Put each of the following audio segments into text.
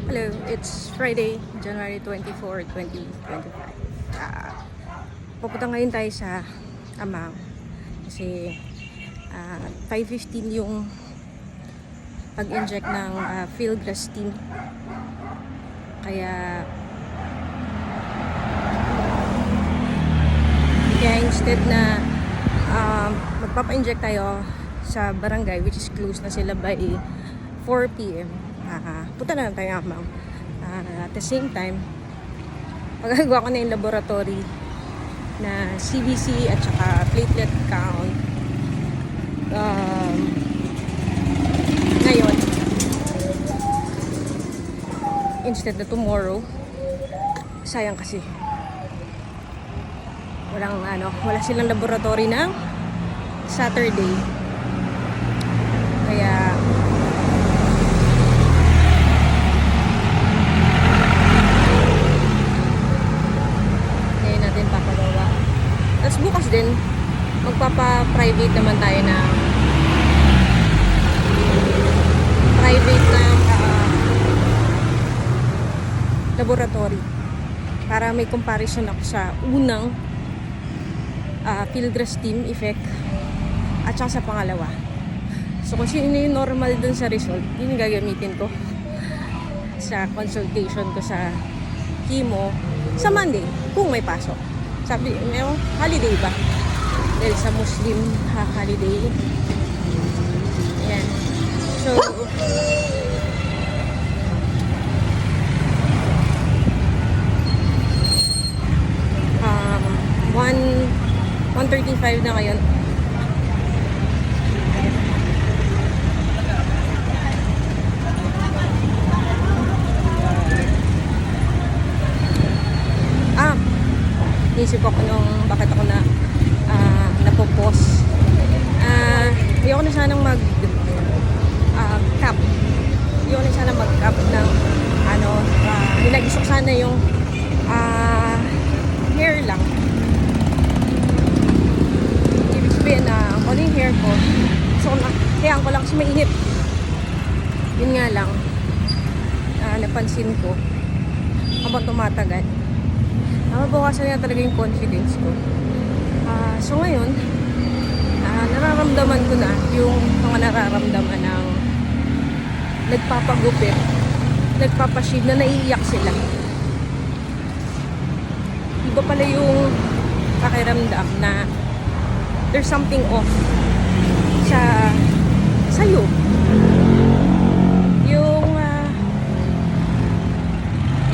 Hello, it's Friday, January 24, 2025. Pupunta ngayon tayo sa Amang kasi 5:15 yung pag-inject ng Filgrastim. Kaya instead na magpapa-inject tayo sa barangay, which is close na sila by 4 p.m. Punta na lang tayo Amang. At the same time, magagawa ko na yung laboratory na CBC at saka platelet count ngayon instead na tomorrow. Sayang kasi wala silang laboratory ng Saturday, kaya papagawa. Tapos bukas din magpapa-private naman tayo ng laboratory para may comparison ako sa unang Filgrastim effect at saka sa pangalawa. So kung sino yung normal dun sa result, yun yung gagamitin ko sa consultation ko sa chemo sa Monday kung may pasok. Sabi, holiday ba? Dahil sa Muslim holiday. Ayan. So, 1:35 na ngayon. Isip ako nung bakit ako napopos. Ayoko na sanang cap. Ayoko na sanang mag-cap ng hinag-isok sana yung hair lang. Ibig sabihin na kung yung hair ko, so kaya ko lang kasi mainit. Yun nga lang, napansin ko habang tumatagal, mabawasan niya talaga yung confidence ko. So ngayon, nararamdaman ko na yung mga nararamdaman ng nagpapagupit, nagpapashave na naiiyak sila. Iba pala yung pakiramdam na there's something off sa'yo. Yung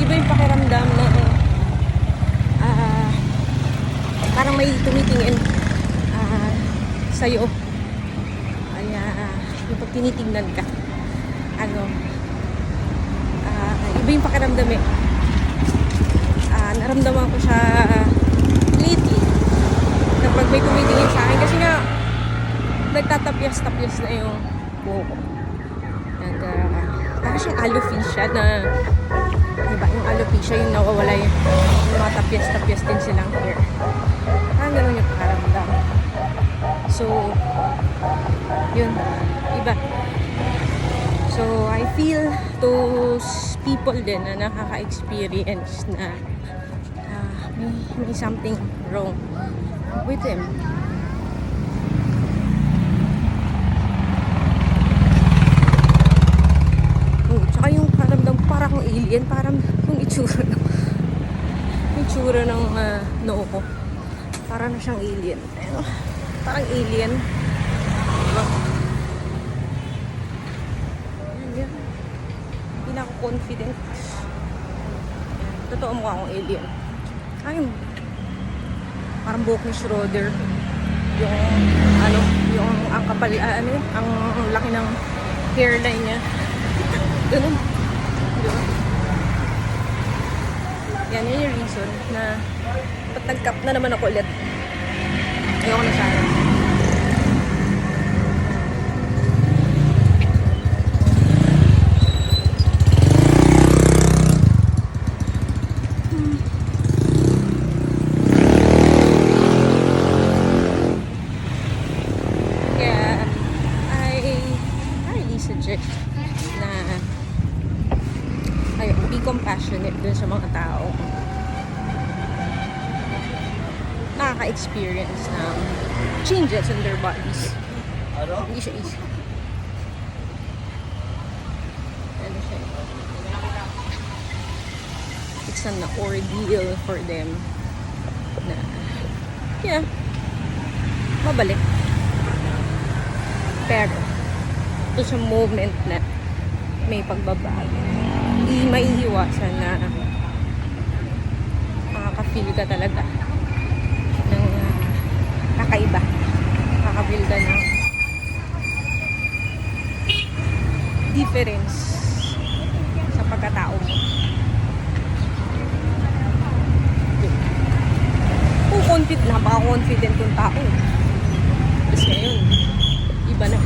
iba yung pakiramdam na parang may tumitingin sa'yo. Kaya yung pag tinitingnan ka, iba yung pakiramdam eh. Naramdaman ko siya lately kapag may tumitingin sa akin kasi nga nagtatapyas-tapyas na yung buho ko. And parang siyang alopecia na, diba yung alopecia yung nawawala yung mga tapyas-tapyas din silang hair. Parang gano'n yung pakaramdam. So, yun, iba. So, I feel those people din na nakaka-experience na may something wrong with them. Tsaka yung pakaramdam parang alien, parang yung itsura ng noo ko. Parang na siyang alien. Parang alien. Diba? Yan. Hindi na ako confident. Totoo mukha akong alien. Parang buhok ni Schroeder. Yung ang kapal, ang laki ng hairline niya. Ganun. Diba? Yan yung reason na ba't nag-cap na naman ako ulit. Ayoko na sana. Kaya I highly suggest na compassionate dun sa mga tao nakaka-experience ng changes in their bodies. Hindi siya easy. Ano siya? It's an ordeal for them na, yeah, mabalik. Pero, ito sa moment na may pagbabago, hindi maiiwasan na makaka-feel ka talaga ng kakaiba. Makaka-feel ka ng difference sa pagkatao mo. Napaka-confident yung tao. Tapos ngayon, iba na.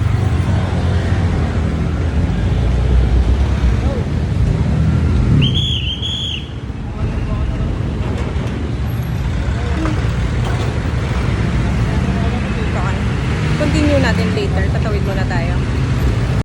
Continue natin later. Tatawid muna tayo.